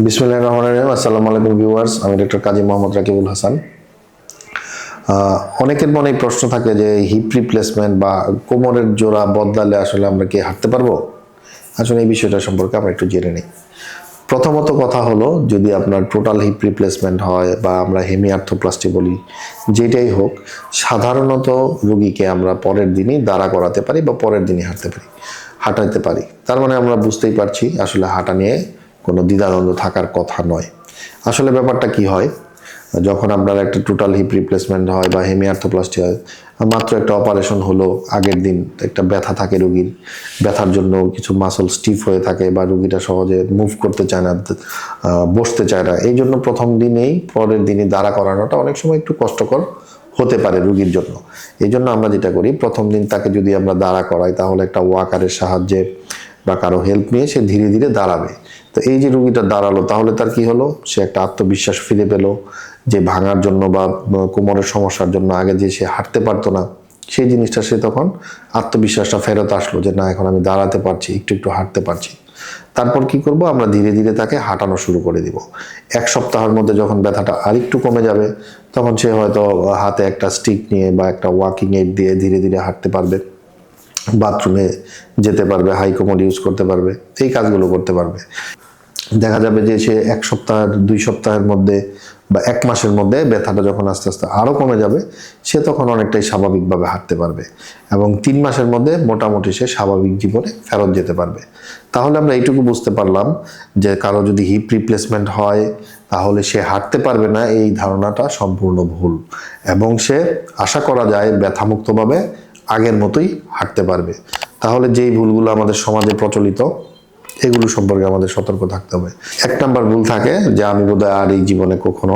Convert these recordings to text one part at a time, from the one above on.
বিসমিল্লাহির রহমানির রহিম। আসসালামু আলাইকুম ভিউয়ার্স, আমি ডক্টর কাজী মোহাম্মদ রাকিবুল হাসান। অনেকের মনে প্রশ্ন থাকে যে হিপ রিপ্লেসমেন্ট বা কোমরের জোড়া বদলালে আসলে আমরা কি হাঁটতে পারবো। আসলে এই বিষয়টা সম্পর্কে আমরা একটু জেনে নিই। প্রথমত কথা হলো, যদি আপনার টোটাল হিপ রিপ্লেসমেন্ট হয় বা আমরা হেমিআর্থ্রোপ্লাস্টি বলি, যেটাই হোক, সাধারণত রোগীকে আমরা পরের দিনই দাঁড়া করাতে পারি বা পরের দিনই হাঁটাতে পারি। তার মানে আমরা বুঝতেই পারছি আসলে হাঁটা নিয়ে কোনো দ্বিধাদ্বন্দ্ব থাকার কথা নয়। আসলে ব্যাপারটা কি হয়, যখন আপনার একটা টোটাল হিপ রিপ্লেসমেন্ট হয় বা হেমিআর্থ্রোপ্লাস্টি হয়, মাত্র একটা অপারেশন হলো, আগের দিন একটা ব্যথা থাকে রোগীর, ব্যথার জন্য কিছু মাসল স্টিফ হয়ে থাকে বা রোগীটা সহজে মুভ করতে চায় না, বসতে চায় না। এই জন্য প্রথম দিনেই পরের দিনই দাঁড়া করানোটা অনেক সময় একটু কষ্টকর হতে পারে রোগীর জন্য। এই জন্য আমরা যেটা করি, প্রথম দিন তাকে যদি আমরা দাঁড়া করাই, তাহলে একটা ওয়াকারের সাহায্যে বা কারো হেল্প নিয়ে সে ধীরে ধীরে দাঁড়াবে। তো এই যে রোগীটা দাঁড়ালো, তাহলে তার কি হলো, সে একটা আত্মবিশ্বাস ফিরে পেল, যে ভাঙার জন্য বা কোমরের সমস্যার জন্য আগে যে সে হাঁটতে পারতো না, সেই জিনিসটা সে তখন আত্মবিশ্বাসটা ফেরত আসলো যে না, এখন আমি দাঁড়াতে পারছি, একটু একটু হাঁটতে পারছি। তারপর কি করব, আমরা ধীরে ধীরে তাকে হাঁটানো শুরু করে দিব। এক সপ্তাহের মধ্যে যখন ব্যথাটা আরেকটু কমে যাবে, তখন সে হয়তো হাতে একটা স্টিক নিয়ে বা একটা ওয়াকিং এইড দিয়ে ধীরে ধীরে হাঁটতে পারবে, বাথরুমে যেতে পারবে, হাইকমোড ইউজ করতে পারবে, এই কাজগুলো করতে পারবে। দেখা যাবে যে সে 1 সপ্তাহ 2 সপ্তাহের মধ্যে বা 1 মাসের মধ্যে ব্যথাটা যখন আস্তে আস্তে আরও কমে যাবে, সে তখন অনেকটাই স্বাভাবিকভাবে হাঁটতে পারবে এবং 3 মাসের মধ্যে মোটামুটি সে স্বাভাবিক জীবনে ফেরত যেতে পারবে। তাহলে আমরা এইটুকু বুঝতে পারলাম যে কারো যদি হিপ রিপ্লেসমেন্ট হয় তাহলে সে হাঁটতে পারবে না, এই ধারণাটা সম্পূর্ণ ভুল, এবং সে আশা করা যায় ব্যথামুক্তভাবে আগের মতোই হাঁটতে পারবে। তাহলে যেই ভুলগুলো আমাদের সমাজে প্রচলিত, এগুলো সম্পর্কে আমাদের সতর্ক থাকতে হবে। 1 নাম্বার ভুল থাকে যে আমি বোধহয় আর এই জীবনে কখনো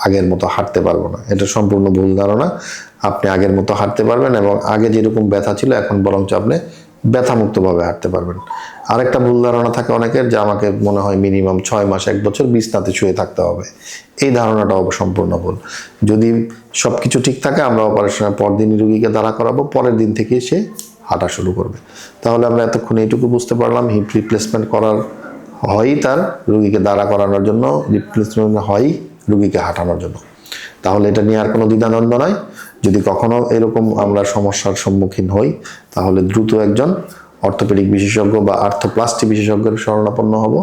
আগের মতো হাঁটতে পারবো না। এটা সম্পূর্ণ ভুল ধারণা। আপনি আগের মতো হাঁটতে পারবেন এবং আগে যেরকম ব্যথা ছিল এখন বরঞ্চ আপনি ব্যথামুক্তভাবে হাঁটতে পারবেন। আরেকটা ভুল ধারণা থাকে অনেকের যে আমাকে মনে হয় মিনিমাম 6 মাস 1 বছর বিছনাতে শুয়ে থাকতে হবে। এই ধারণাটাও সম্পূর্ণ ভুল। যদি সবকিছু ঠিক থাকে, আমরা অপারেশনের পর দিনই রোগীকে দাঁড়া করাবো, পরের দিন থেকে সে হাঁটা শুরু করবে। তাহলে আমরা এতক্ষণ এইটুকু বুঝতে পারলাম, হিপ রিপ্লেসমেন্ট করার হয়ই তার রোগীকে দাঁড়া করানোর জন্য, রিপ্লেসমেন্ট হয়ই রোগীকে হাঁটানোর জন্য। তাহলে এটা নিয়ে আর কোনো দ্বিধাদ্বন্দ্ব নয়। যদি কখনো এরকম আমরা সমস্যার সম্মুখীন হই, তাহলে দ্রুত একজন অর্থোপেডিক বিশেষজ্ঞ বা আর্থ্রোপ্লাস্টি বিশেষজ্ঞের শরণাপন্ন হব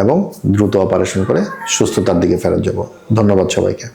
এবং দ্রুত অপারেশন করে সুস্থতার দিকে ফেরত যাব। ধন্যবাদ সবাইকে।